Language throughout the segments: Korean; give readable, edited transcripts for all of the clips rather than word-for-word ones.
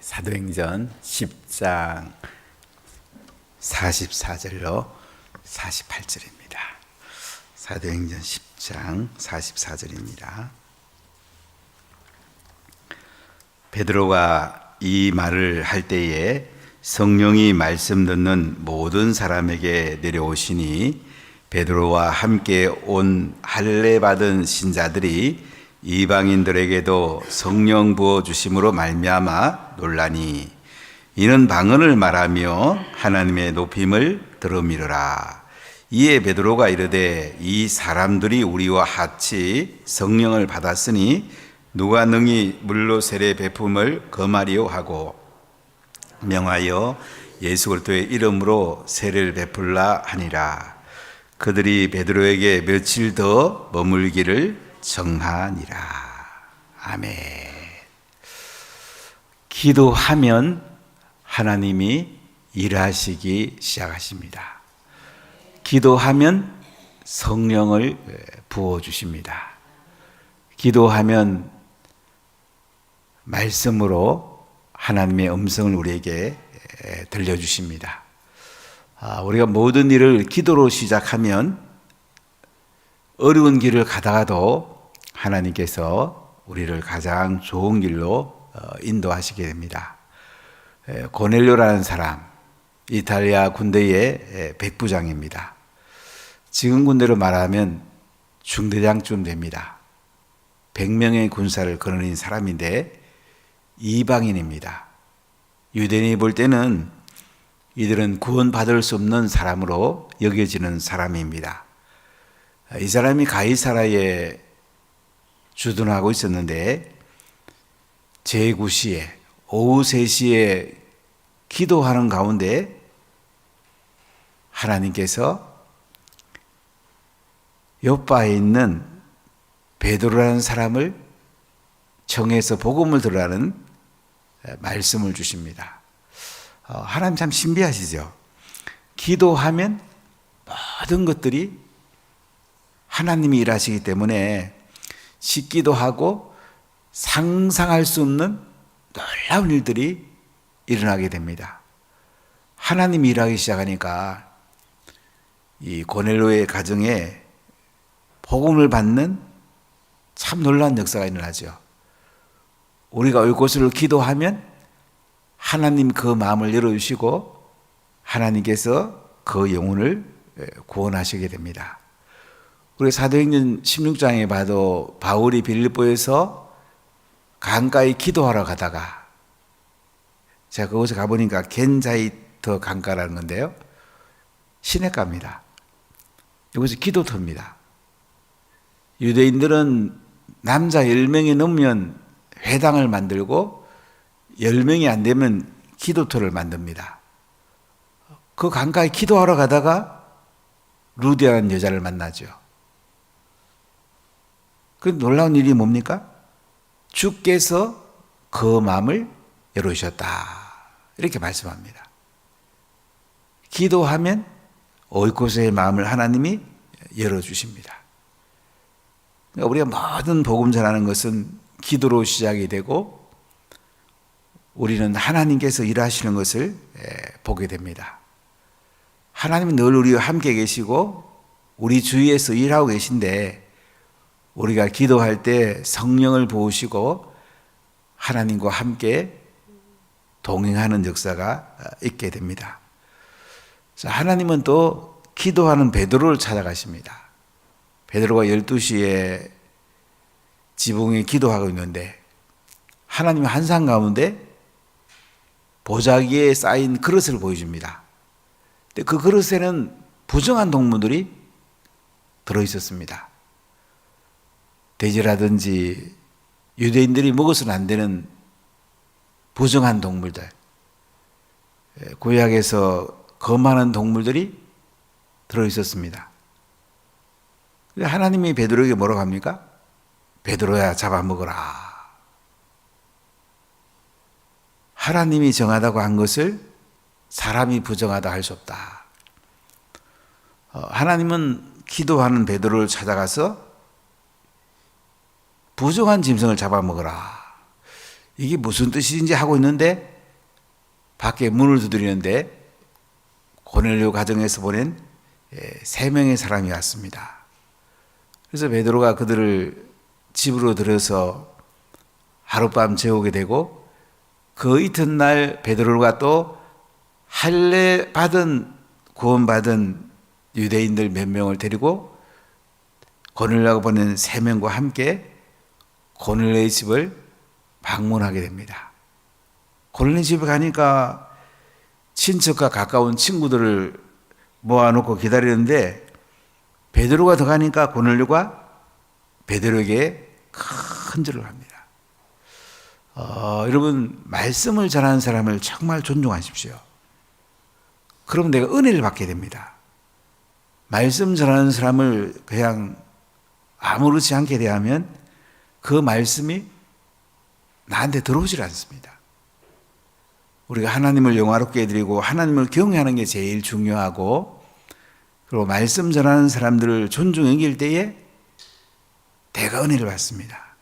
사도행전 10장 44절로 48절입니다. 사도행전 10장 44절입니다. 베드로가 이 말을 할 때에 성령이 말씀 듣는 모든 사람에게 내려오시니 베드로와 함께 온 할례 받은 신자들이 이방인들에게도 성령 부어 주심으로 말미암아 놀라니 이는 방언을 말하며 하나님의 높임을 들음이르라. 이에 베드로가 이르되 이 사람들이 우리와 같이 성령을 받았으니 누가 능히 물로 세례 베품을 금하리요 하고 명하여 예수 그리스도의 이름으로 세례를 베풀라 하니라. 그들이 베드로에게 며칠 더 머물기를 정하니라. 아멘. 기도하면 하나님이 일하시기 시작하십니다. 기도하면 성령을 부어주십니다. 기도하면 말씀으로 하나님의 음성을 우리에게 들려주십니다. 우리가 모든 일을 기도로 시작하면 어려운 길을 가다가도 하나님께서 우리를 가장 좋은 길로 인도하시게 됩니다. 고넬료라는 사람, 이탈리아 군대의 백부장입니다. 지금 군대로 말하면 중대장쯤 됩니다. 100명의 군사를 거느린 사람인데 이방인입니다. 유대인이 볼 때는 이들은 구원받을 수 없는 사람으로 여겨지는 사람입니다. 이 사람이 가이사라에 주둔하고 있었는데 제9시에 오후 3시에 기도하는 가운데 하나님께서 요바에 있는 베드로라는 사람을 청해서 복음을 들으라는 말씀을 주십니다. 하나님 참 신비하시죠. 기도하면 모든 것들이 하나님이 일하시기 때문에 쉽기도 하고 상상할 수 없는 놀라운 일들이 일어나게 됩니다. 하나님이 일하기 시작하니까 이 고넬료의 가정에 복음을 받는 참 놀라운 역사가 일어나죠. 우리가 올 곳으로 기도하면 하나님 그 마음을 열어주시고 하나님께서 그 영혼을 구원하시게 됩니다. 우리 사도행전 16장에 봐도 바울이 빌립보에서 강가에 기도하러 가다가 제가 그곳에 가보니까 겐자이터 강가라는 건데요. 시냇가입니다. 이곳이 기도터입니다. 유대인들은 남자 10명이 넘으면 회당을 만들고 10명이 안 되면 기도터를 만듭니다. 그 강가에 기도하러 가다가 루디아라는 여자를 만나죠. 그 놀라운 일이 뭡니까? 주께서 그 마음을 열어주셨다. 이렇게 말씀합니다. 기도하면 오이코스의 마음을 하나님이 열어주십니다. 그러니까 우리가 모든 복음 전하는 것은 기도로 시작이 되고 우리는 하나님께서 일하시는 것을 보게 됩니다. 하나님은 늘 우리와 함께 계시고 우리 주위에서 일하고 계신데 우리가 기도할 때 성령을 부으시고 하나님과 함께 동행하는 역사가 있게 됩니다. 하나님은 또 기도하는 베드로를 찾아가십니다. 베드로가 12시에 지붕에 기도하고 있는데 하나님은 환상 가운데 보자기에 쌓인 그릇을 보여줍니다. 근데 그 그릇에는 부정한 동물들이 들어있었습니다. 돼지라든지 유대인들이 먹어서는 안 되는 부정한 동물들, 구약에서 거만한 동물들이 들어있었습니다. 하나님이 베드로에게 뭐라고 합니까? 베드로야 잡아먹어라. 하나님이 정하다고 한 것을 사람이 부정하다 할 수 없다. 하나님은 기도하는 베드로를 찾아가서 부정한 짐승을 잡아먹어라. 이게 무슨 뜻인지 하고 있는데 밖에 문을 두드리는데 고넬료 가정에서 보낸 3명의 사람이 왔습니다. 그래서 베드로가 그들을 집으로 들여서 하룻밤 재우게 되고 그 이튿날 베드로가 또 할례 받은 구원받은 유대인들 몇 명을 데리고 고넬료가 보낸 3명과 함께 고넬료의 집을 방문하게 됩니다. 고넬료 집에 가니까 친척과 가까운 친구들을 모아놓고 기다리는데 베드로가 들어가니까 고넬료가 베드로에게 큰 절을 합니다. 여러분, 말씀을 전하는 사람을 정말 존중하십시오. 그럼 내가 은혜를 받게 됩니다. 말씀 전하는 사람을 그냥 아무렇지 않게 대하면 그 말씀이 나한테 들어오질 않습니다. 우리가 하나님을 영화롭게 해드리고 하나님을 경외하는 게 제일 중요하고, 그리고 말씀 전하는 사람들을 존중히 여길 때에 대가 은혜를 받습니다.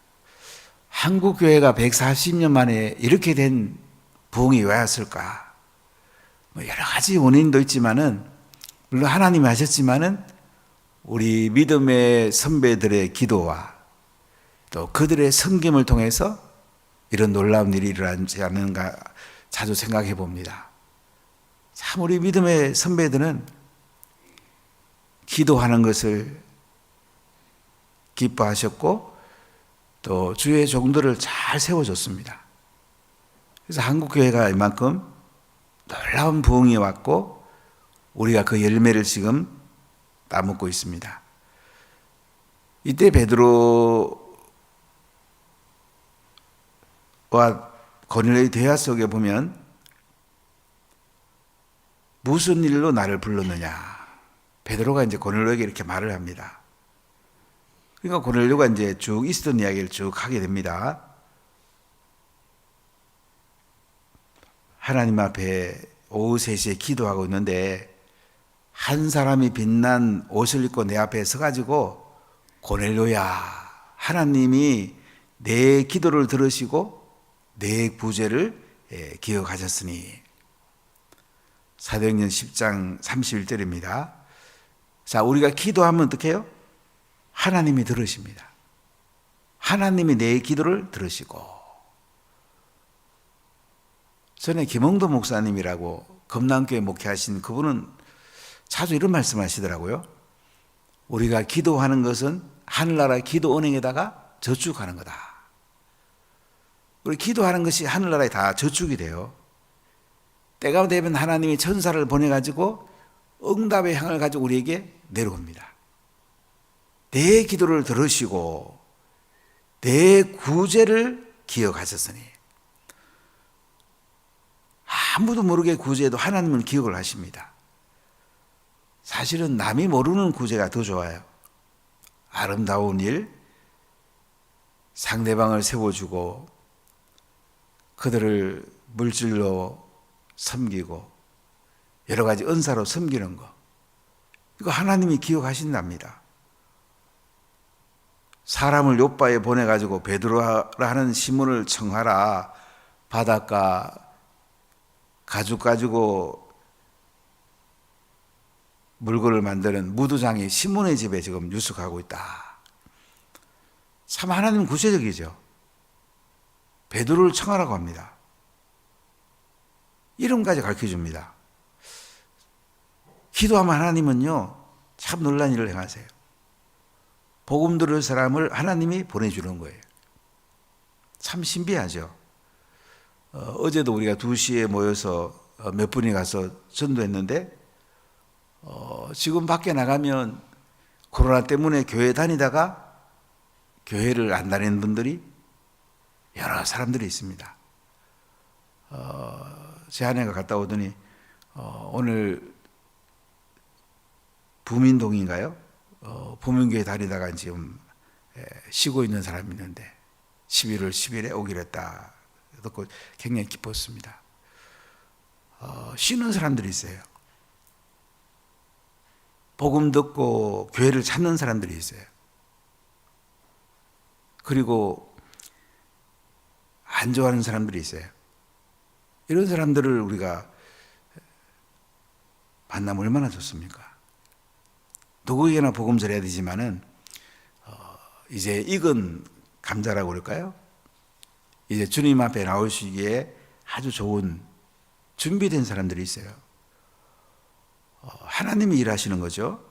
한국 교회가 140년 만에 이렇게 된 부흥이 왜 왔을까? 여러 가지 원인도 있지만은, 물론 하나님이 하셨지만은 우리 믿음의 선배들의 기도와 또 그들의 섬김을 통해서 이런 놀라운 일이 일어나지 않는가 자주 생각해 봅니다. 참 우리 믿음의 선배들은 기도하는 것을 기뻐하셨고 또 주의 종들을 잘 세워줬습니다. 그래서 한국교회가 이만큼 놀라운 부흥이 왔고 우리가 그 열매를 지금 따먹고 있습니다. 이때 베드로와 고넬료의 대화 속에 보면 무슨 일로 나를 불렀느냐, 베드로가 이제 고넬료에게 이렇게 말을 합니다. 그러니까 고넬료가 이제 쭉 있었던 이야기를 쭉 하게 됩니다. 하나님 앞에 오후 3시에 기도하고 있는데 한 사람이 빛난 옷을 입고 내 앞에 서가지고 고넬료야, 하나님이 내 기도를 들으시고 내 구제를 기억하셨으니. 사도행전 10장 31절입니다. 자, 우리가 기도하면 어떻게 해요? 하나님이 들으십니다. 하나님이 내 기도를 들으시고. 전에 김홍도 목사님이라고 금남교회 목회하신 그분은 자주 이런 말씀 하시더라고요. 우리가 기도하는 것은 하늘나라 기도 은행에다가 저축하는 거다. 우리 기도하는 것이 하늘나라에 다 저축이 돼요. 때가 되면 하나님이 천사를 보내가지고 응답의 향을 가지고 우리에게 내려옵니다. 내 기도를 들으시고 내 구제를 기억하셨으니. 아무도 모르게 구제해도 하나님은 기억을 하십니다. 사실은 남이 모르는 구제가 더 좋아요. 아름다운 일, 상대방을 세워주고 그들을 물질로 섬기고 여러 가지 은사로 섬기는 거, 이거 하나님이 기억하신답니다. 사람을 요바에 보내가지고 베드로라는 시몬을 청하라, 바닷가 가죽 가지고 물건을 만드는 무두장이 시몬의 집에 지금 유숙하고 있다. 참 하나님은 구체적이죠. 베드로를 청하라고 합니다. 이름까지 가르쳐줍니다. 기도하면 하나님은요 참 놀라운 일을 행하세요. 복음 들을 사람을 하나님이 보내주는 거예요. 참 신비하죠. 어제도 우리가 2시에 모여서 몇 분이 가서 전도했는데 지금 밖에 나가면 코로나 때문에 교회 다니다가 교회를 안 다니는 분들이 여러 사람들이 있습니다. 제 아내가 갔다 오더니 오늘 부민동인가요? 부민교회 다니다가 지금 쉬고 있는 사람이 있는데 11월 10일에 오기로 했다 듣고 굉장히 기뻤습니다. 쉬는 사람들이 있어요. 복음 듣고 교회를 찾는 사람들이 있어요. 그리고 안 좋아하는 사람들이 있어요. 이런 사람들을 우리가 만나면 얼마나 좋습니까? 누구에게나 복음 전해야 되지만은 이제 익은 감자라고 그럴까요? 이제 주님 앞에 나오시기에 아주 좋은 준비된 사람들이 있어요. 하나님이 일하시는 거죠.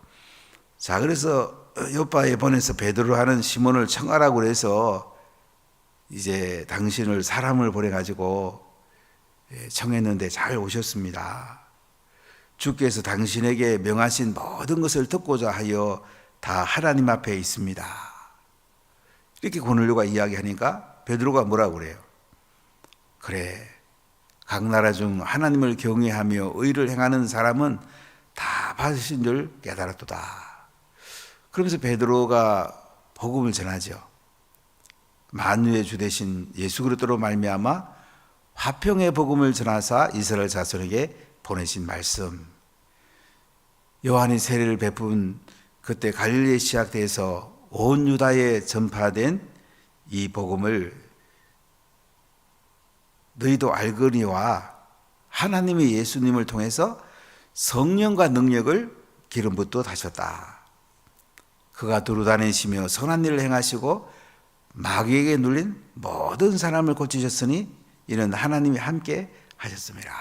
자, 그래서 요바에 보내서 베드로 하는 시몬을 청하라고 그래서 이제 당신을 사람을 보내가지고 청했는데 잘 오셨습니다. 주께서 당신에게 명하신 모든 것을 듣고자 하여 다 하나님 앞에 있습니다. 이렇게 고넬료가 이야기하니까 베드로가 뭐라고 그래요? 그래, 각 나라 중 하나님을 경외하며 의를 행하는 사람은 다 받으신 줄 깨달았도다. 그러면서 베드로가 복음을 전하죠. 만유의 주 되신 예수 그리스도로 말미암아 화평의 복음을 전하사 이스라엘 자손에게 보내신 말씀. 요한이 세례를 베푼 그때 갈릴리에 시작돼서 온 유다에 전파된 이 복음을 너희도 알거니와 하나님의 예수님을 통해서 성령과 능력을 기름 붓도 다셨다. 그가 두루 다니시며 선한 일을 행하시고 마귀에게 눌린 모든 사람을 고치셨으니 이는 하나님이 함께 하셨습니다.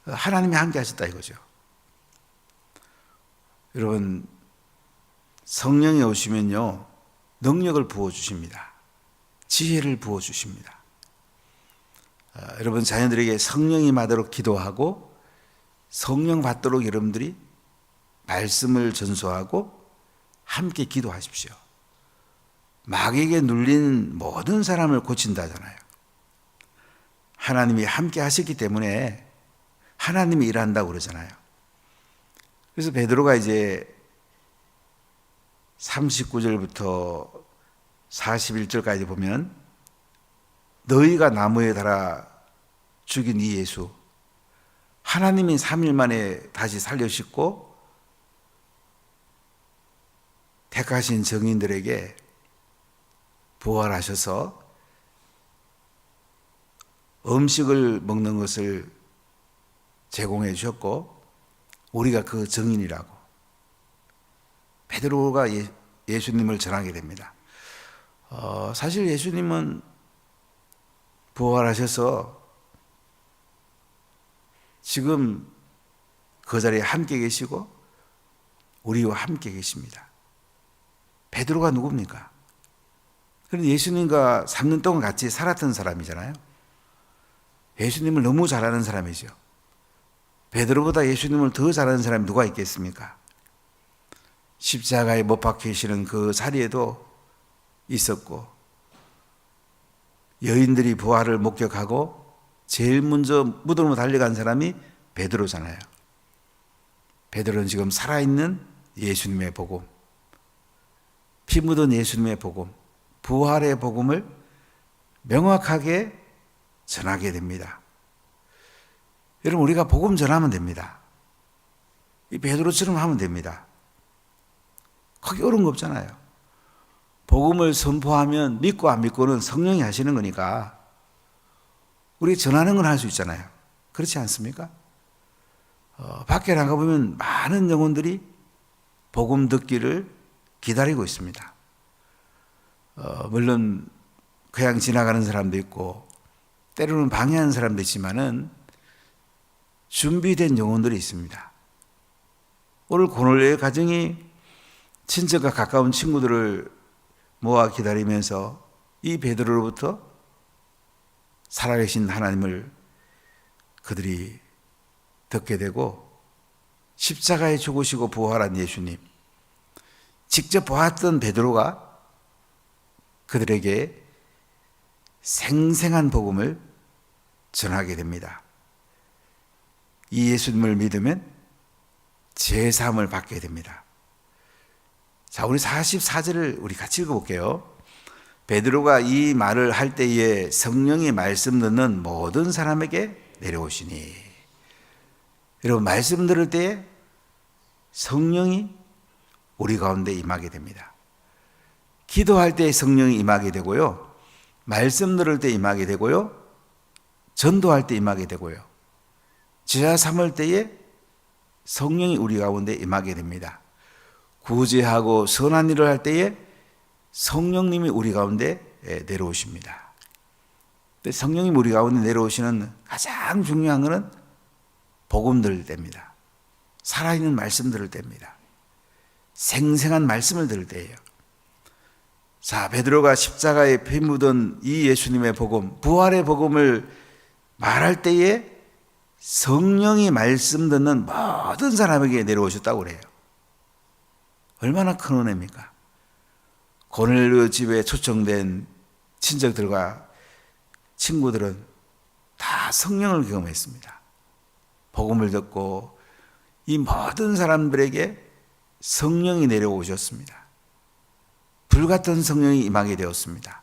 하나님이 함께 하셨다 이거죠. 여러분, 성령이 오시면요, 능력을 부어주십니다. 지혜를 부어주십니다. 여러분, 자녀들에게 성령이 임하도록 기도하고 성령 받도록 여러분들이 말씀을 전수하고 함께 기도하십시오. 마귀에게 눌린 모든 사람을 고친다잖아요. 하나님이 함께 하셨기 때문에 하나님이 일한다고 그러잖아요. 그래서 베드로가 이제 39절부터 41절까지 보면 너희가 나무에 달아 죽인 이 예수, 하나님이 3일 만에 다시 살려주시고 택하신 정인들에게 부활하셔서 음식을 먹는 것을 제공해 주셨고 우리가 그 정인이라고 베드로가 예수님을 전하게 됩니다. 사실 예수님은 부활하셔서 지금 그 자리에 함께 계시고 우리와 함께 계십니다. 베드로가 누굽니까? 그런데 예수님과 3년 동안 같이 살았던 사람이잖아요. 예수님을 너무 잘 아는 사람이죠. 베드로보다 예수님을 더 잘 아는 사람이 누가 있겠습니까? 십자가에 못 박히시는 그 자리에도 있었고 여인들이 부활을 목격하고 제일 먼저 무덤으로 달려간 사람이 베드로잖아요. 베드로는 지금 살아있는 예수님의 복음, 피 묻은 예수님의 복음, 부활의 복음을 명확하게 전하게 됩니다. 여러분, 우리가 복음 전하면 됩니다. 이 베드로처럼 하면 됩니다. 크게 어려운 거 없잖아요. 복음을 선포하면 믿고 안 믿고는 성령이 하시는 거니까 우리 전하는 건 할 수 있잖아요. 그렇지 않습니까? 밖에 나가보면 많은 영혼들이 복음 듣기를 기다리고 있습니다. 물론 그냥 지나가는 사람도 있고 때로는 방해하는 사람도 있지만은 준비된 영혼들이 있습니다. 오늘 고넬료의 가정이 친척과 가까운 친구들을 모아 기다리면서 이 베드로로부터 살아계신 하나님을 그들이 듣게 되고 십자가에 죽으시고 부활한 예수님, 직접 보았던 베드로가 그들에게 생생한 복음을 전하게 됩니다. 이 예수님을 믿으면 제사함을 받게 됩니다. 자, 우리 44절을 우리 같이 읽어볼게요. 베드로가 이 말을 할 때에 성령이 말씀 듣는 모든 사람에게 내려오시니. 여러분, 말씀 들을 때에 성령이 우리 가운데 임하게 됩니다. 기도할 때 성령이 임하게 되고요. 말씀 들을 때 임하게 되고요, 전도할 때 임하게 되고요, 제자 삼을 때에 성령이 우리 가운데 임하게 됩니다. 구제하고 선한 일을 할 때에 성령님이 우리 가운데 내려오십니다. 성령님이 우리 가운데 내려오시는 가장 중요한 것은 복음 들을 때입니다. 살아있는 말씀 들을 때입니다. 생생한 말씀을 들을 때예요. 자, 베드로가 십자가에 피 묻은 이 예수님의 복음, 부활의 복음을 말할 때에 성령이 말씀 듣는 모든 사람에게 내려오셨다고 그래요. 얼마나 큰 은혜입니까? 고넬료 집에 초청된 친척들과 친구들은 다 성령을 경험했습니다. 복음을 듣고 이 모든 사람들에게 성령이 내려오셨습니다. 불같은 성령이 임하게 되었습니다.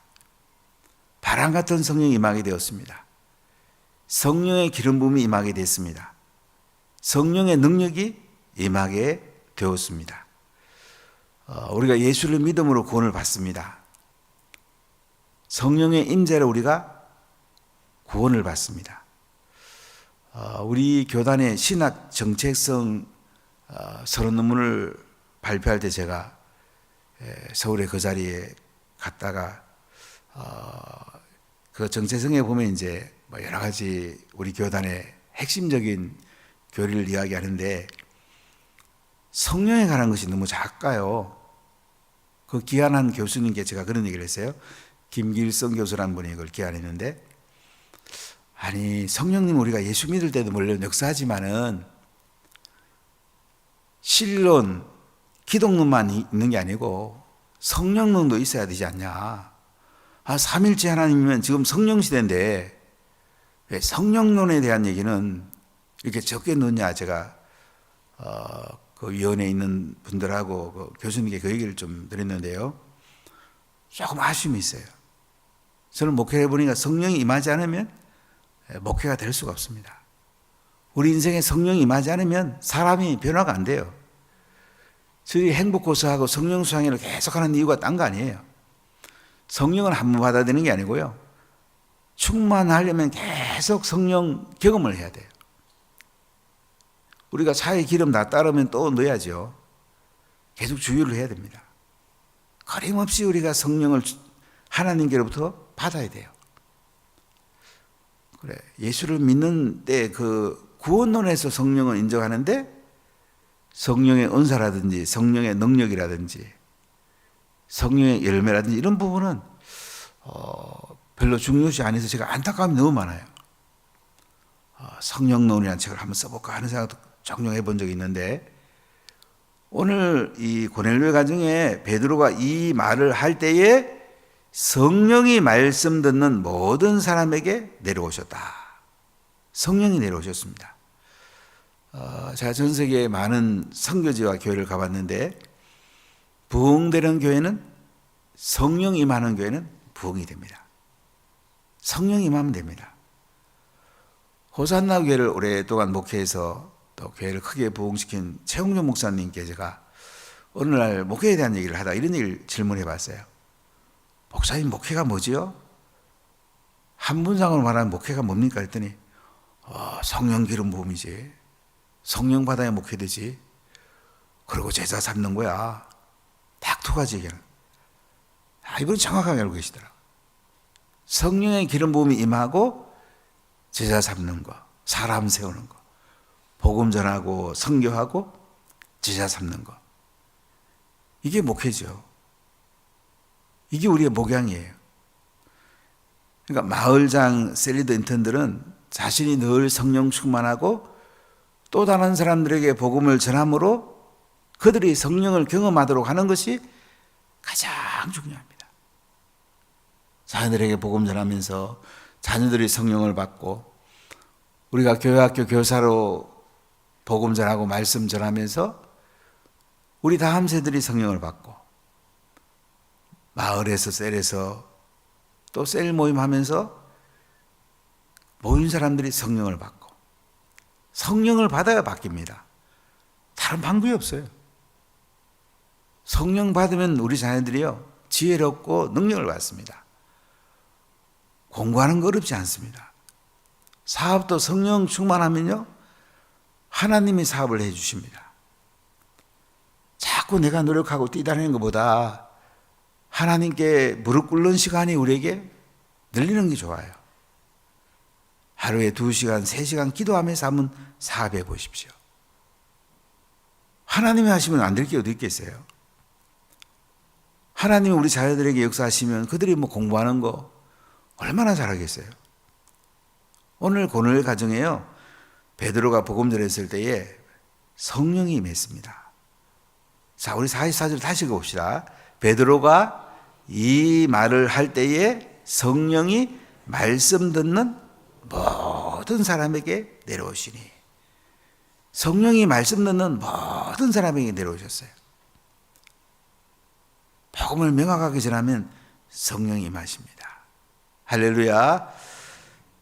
바람 같은 성령이 임하게 되었습니다. 성령의 기름 부음이 임하게 됐습니다. 성령의 능력이 임하게 되었습니다. 우리가 예수를 믿음으로 구원을 받습니다. 성령의 임재로 우리가 구원을 받습니다. 우리 교단의 신학 정체성 서론논문을 발표할 때 제가 서울의 그 자리에 갔다가 그 정체성에 보면 이제 여러 가지 우리 교단의 핵심적인 교리를 이야기하는데 성령에 관한 것이 너무 작아요. 그 기한한 교수님께 제가 그런 얘기를 했어요. 김길성 교수라는 분이 그걸 기한했는데, 아니 성령님 우리가 예수 믿을 때도 물론 역사하지만은 신론, 기독론만 있는 게 아니고 성령론도 있어야 되지 않냐. 삼일째 하나님이면 지금 성령 시대인데 왜 성령론에 대한 얘기는 이렇게 적게 넣냐. 제가 그 위원회에 있는 분들하고 그 교수님께 그 얘기를 좀 드렸는데요. 조금 아쉬움이 있어요. 저는 목회를 해보니까 성령이 임하지 않으면 목회가 될 수가 없습니다. 우리 인생에 성령이 임하지 않으면 사람이 변화가 안 돼요. 저희 행복고서하고 성령 수양회를 계속하는 이유가 딴 거 아니에요. 성령을 한 번 받아들이는 게 아니고요. 충만하려면 계속 성령 경험을 해야 돼요. 우리가 차에 기름 다 따르면 또 넣어야죠. 계속 주유를 해야 됩니다. 거림없이 우리가 성령을 하나님께로부터 받아야 돼요. 그래, 예수를 믿는 때 그 구원론에서 성령을 인정하는데 성령의 은사라든지 성령의 능력이라든지 성령의 열매라든지 이런 부분은 별로 중요시 안 해서 제가 안타까움이 너무 많아요. 성령론이라는 책을 한번 써볼까 하는 생각도 종종 해본 적이 있는데, 오늘 이 고넬료 가정에 베드로가 이 말을 할 때에 성령이 말씀 듣는 모든 사람에게 내려오셨다. 성령이 내려오셨습니다. 제가 전 세계에 많은 선교지와 교회를 가봤는데 부흥되는 교회는 성령이 임하는 교회는 부흥이 됩니다. 성령이 임하면 됩니다. 호산나 교회를 오랫동안 목회해서 또 교회를 크게 부흥시킨 최홍준 목사님께 제가 어느 날 목회에 대한 얘기를 하다가 이런 얘기를 질문해 봤어요. 목사님 목회가 뭐지요? 한 분상으로 말하는 목회가 뭡니까? 했더니 성령 기름 부음이지. 성령 받아야 목회되지. 그리고 제자 삼는 거야. 딱 두 가지 얘기는. 이분 정확하게 알고 계시더라고요. 성령의 기름 부음이 임하고 제자 삼는 거, 사람 세우는 거, 복음 전하고 선교하고 제자 삼는 거. 이게 목회죠. 이게 우리의 목양이에요. 그러니까 마을장 셀리더 인턴들은 자신이 늘 성령 충만하고 또 다른 사람들에게 복음을 전함으로 그들이 성령을 경험하도록 하는 것이 가장 중요합니다. 자녀들에게 복음 전하면서 자녀들이 성령을 받고, 우리가 교회학교 교사로 복음 전하고 말씀 전하면서 우리 다음 세들이 성령을 받고, 마을에서 셀에서 또 셀 모임하면서 모인 사람들이 성령을 받고, 성령을 받아야 바뀝니다. 다른 방법이 없어요. 성령 받으면 우리 자녀들이요 지혜롭고 능력을 받습니다. 공부하는 거 어렵지 않습니다. 사업도 성령 충만하면요, 하나님이 사업을 해 주십니다. 자꾸 내가 노력하고 뛰다니는 것보다 하나님께 무릎 꿇는 시간이 우리에게 늘리는 게 좋아요. 하루에 2시간, 3시간 기도하면서 한번 사업해 보십시오. 하나님이 하시면 안 될 게 어디 있겠어요? 하나님이 우리 자녀들에게 역사하시면 그들이 뭐 공부하는 거 얼마나 잘하겠어요? 오늘 고넬 가정에요, 베드로가 복음 전했을 때에 성령이 임했습니다. 자, 우리 44절 다시 읽어봅시다. 베드로가 이 말을 할 때에 성령이 말씀 듣는 모든 사람에게 내려오시니, 성령이 말씀 듣는 모든 사람에게 내려오셨어요. 복음을 명확하게 전하면 성령이 임하십니다. 할렐루야.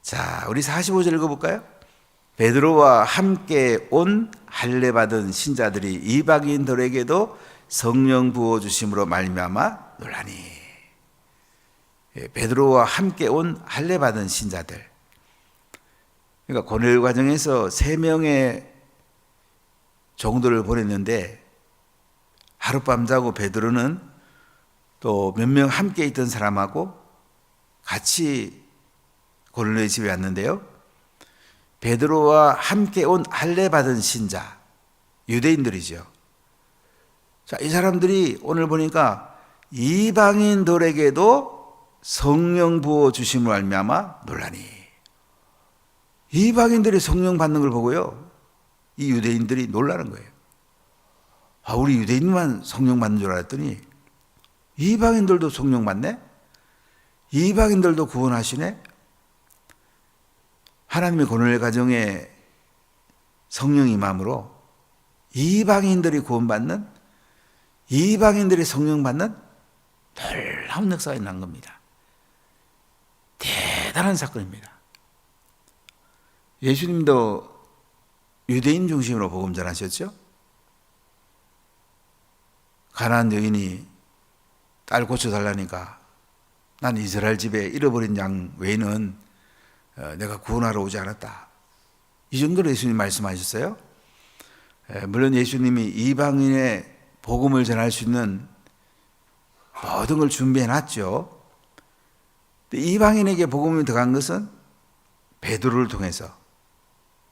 자, 우리 45절 읽어볼까요? 베드로와 함께 온 할례 받은 신자들이 이방인들에게도 성령 부어주심으로 말미암아 놀라니. 베드로와 함께 온 할례 받은 신자들. 그러니까 고넬 과정에서 3명의 종들을 보냈는데 하룻밤 자고 베드로는 또 몇 명 함께 있던 사람하고 같이 고넬의 집에 왔는데요, 베드로와 함께 온 할례 받은 신자, 유대인들이죠. 자, 이 사람들이 오늘 보니까 이방인들에게도 성령 부어 주심을 말미암아 놀라니. 이방인들이 성령 받는 걸 보고요, 이 유대인들이 놀라는 거예요. 아, 우리 유대인만 성령 받는 줄 알았더니 이방인들도 성령 받네? 이방인들도 구원하시네? 하나님의 고넬 가정에 성령 임함으로 이방인들이 구원받는, 이방인들이 성령 받는 놀라운 역사가 난 겁니다. 대단한 사건입니다. 예수님도 유대인 중심으로 복음 전하셨죠? 가나안 여인이 딸 고쳐달라니까 난 이스라엘 집에 잃어버린 양 외에는 내가 구원하러 오지 않았다. 이 정도로 예수님 말씀하셨어요. 물론 예수님이 이방인의 복음을 전할 수 있는 모든 걸 준비해 놨죠. 이방인에게 복음이 들어간 것은 베드로를 통해서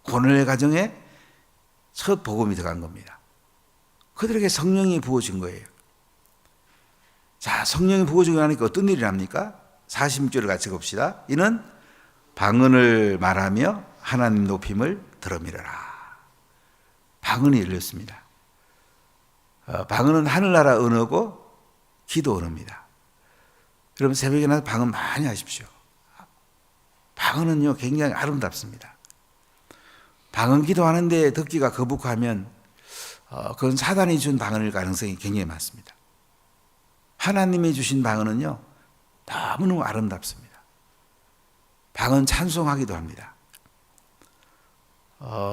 고넬 가정에 첫 복음이 들어간 겁니다. 그들에게 성령이 부어진 거예요. 자, 성령이 부어지고 나니까 어떤 일이 납니까? 46절을 같이 봅시다. 이는 방언을 말하며 하나님 높임을 들음이러라. 방언이 열렸습니다. 방언은 하늘나라 언어고 기도 언어입니다. 여러분 새벽에 나서 방언 많이 하십시오. 방언은요 굉장히 아름답습니다. 방언 기도하는데 듣기가 거북하면 그건 사단이 준 방언일 가능성이 굉장히 많습니다. 하나님이 주신 방언은요 너무너무 아름답습니다. 방언 찬송하기도 합니다.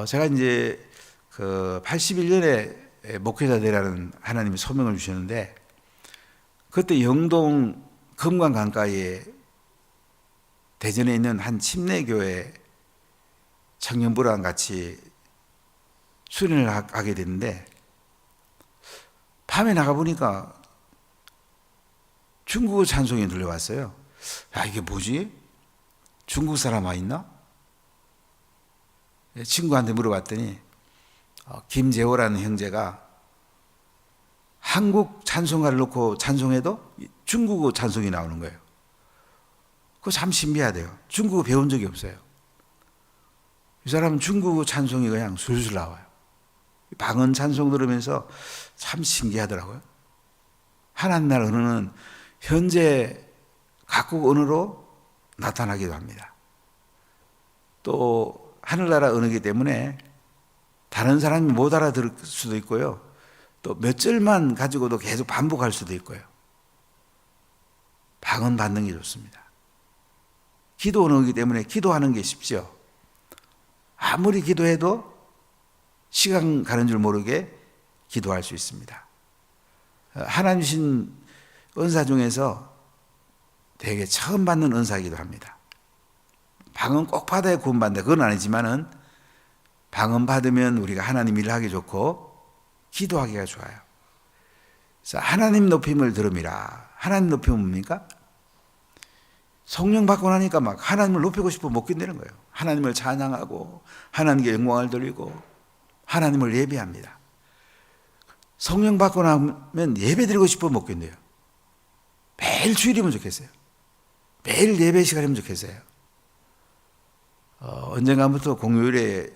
제가 이제 그 81년에 목회자 되라는 하나님의 소명을 주셨는데, 그때 영동 금강 강가에 대전에 있는 한 침례교회 청년부랑 같이 수련을 하게 됐는데, 밤에 나가보니까 중국어 찬송이 들려왔어요. 야, 이게 뭐지? 중국 사람 와 있나? 친구한테 물어봤더니 김재호라는 형제가 한국 찬송가를 넣고 찬송해도 중국어 찬송이 나오는 거예요. 그거 참 신비하대요. 중국어 배운 적이 없어요. 이 사람은 중국어 찬송이 그냥 술술 나와요. 방언 찬송 들으면서 참 신기하더라고요. 하나님 나라 언어는 현재 각국 언어로 나타나기도 합니다. 또 하늘나라 언어이기 때문에 다른 사람이 못 알아들을 수도 있고요. 또 몇 절만 가지고도 계속 반복할 수도 있고요. 방언 받는 게 좋습니다. 기도 언어이기 때문에 기도하는 게 쉽죠. 아무리 기도해도 시간 가는 줄 모르게 기도할 수 있습니다. 하나님 주신 은사 중에서 되게 처음 받는 은사이기도 합니다. 방언 꼭 받아야 구원받는다. 그건 아니지만은 방언 받으면 우리가 하나님 일을 하기 좋고 기도하기가 좋아요. 그래서 하나님 높임을 들음이라. 하나님 높임은 뭡니까? 성령 받고 나니까 막 하나님을 높이고 싶어 못 견디는 거예요. 하나님을 찬양하고 하나님께 영광을 돌리고 하나님을 예배합니다. 성령 받고 나면 예배 드리고 싶어 못 견뎌요. 매일 주일이면 좋겠어요. 매일 예배 시간이면 좋겠어요. 언젠가부터 공휴일에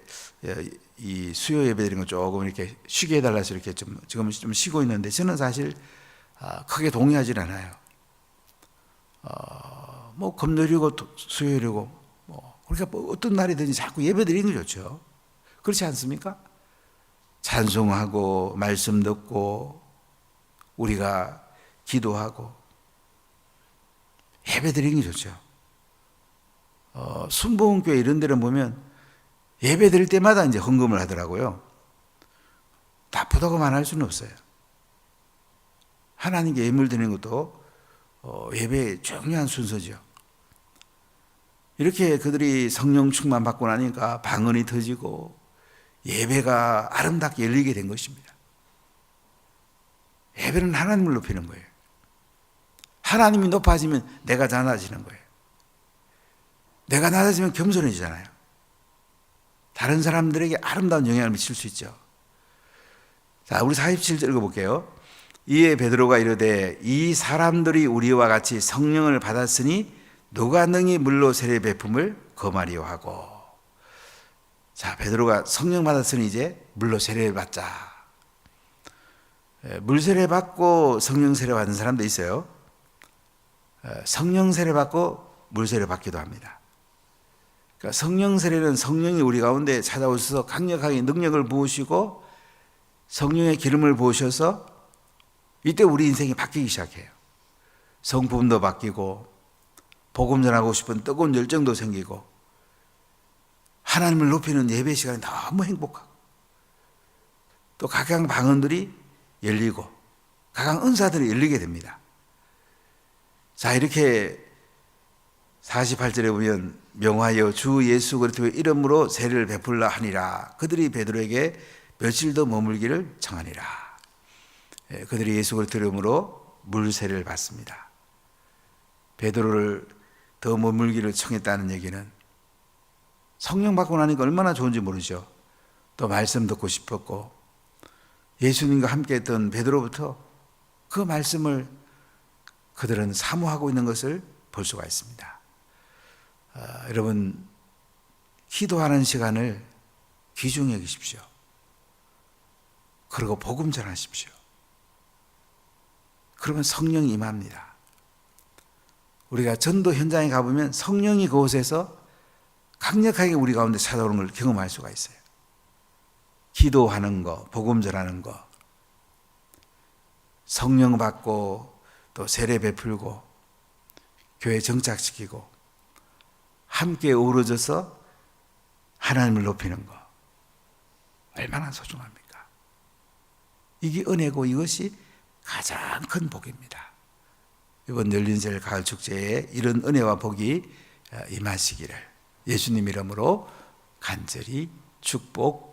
이 수요 예배 드리는 거 조금 이렇게 쉬게 해달라서 이렇게 지금 좀 쉬고 있는데 저는 사실 크게 동의하지 않아요. 뭐 금요일이고 수요일이고 그러니까 뭐 어떤 날이든지 자꾸 예배 드리는 게 좋죠. 그렇지 않습니까? 찬송하고 말씀 듣고 우리가 기도하고 예배 드리는 게 좋죠. 순복음교회 이런 데를 보면 예배 드릴 때마다 이제 헌금을 하더라고요. 다 부담만 할 수는 없어요. 하나님께 예물 드리는 것도 예배의 중요한 순서죠. 이렇게 그들이 성령 충만 받고 나니까 방언이 터지고 예배가 아름답게 열리게 된 것입니다. 예배는 하나님을 높이는 거예요. 하나님이 높아지면 내가 낮아지는 거예요. 내가 낮아지면 겸손해지잖아요. 다른 사람들에게 아름다운 영향을 미칠 수 있죠. 자, 우리 47절 읽어볼게요. 이에 베드로가 이르되 이 사람들이 우리와 같이 성령을 받았으니 누가 능히 물로 세례 베품을 거마리오 하고. 자, 베드로가 성령 받았으니 이제 물로 세례를 받자. 물 세례 받고 성령 세례 받는 사람도 있어요. 성령 세례 받고 물 세례 받기도 합니다. 그러니까 성령 세례는 성령이 우리 가운데 찾아오셔서 강력하게 능력을 부으시고 성령의 기름을 부으셔서 이때 우리 인생이 바뀌기 시작해요. 성품도 바뀌고 복음 전하고 싶은 뜨거운 열정도 생기고 하나님을 높이는 예배 시간이 너무 행복하고 또 각양 방언들이 열리고 각양 은사들이 열리게 됩니다. 자, 이렇게 48절에 보면 명하여 주 예수 그리스도의 이름으로 세례를 베풀라 하니라. 그들이 베드로에게 며칠 더 머물기를 청하니라. 그들이 예수 그리스도의 이름으로 물 세례를 받습니다. 베드로를 더 머물기를 청했다는 얘기는 성령 받고 나니까 얼마나 좋은지 모르죠. 또 말씀 듣고 싶었고 예수님과 함께 했던 베드로부터 그 말씀을 그들은 사모하고 있는 것을 볼 수가 있습니다. 여러분, 기도하는 시간을 귀중히 여기십시오. 그리고 복음 전하십시오. 그러면 성령이 임합니다. 우리가 전도 현장에 가보면 성령이 그곳에서 강력하게 우리 가운데 찾아오는 걸 경험할 수가 있어요. 기도하는 거, 복음 전하는 거, 성령 받고 또 세례 베풀고 교회 정착시키고 함께 어우러져서 하나님을 높이는 거 얼마나 소중합니까? 이게 은혜고 이것이 가장 큰 복입니다. 이번 열린셀 가을 축제에 이런 은혜와 복이 임하시기를 예수님 이름으로 간절히 축복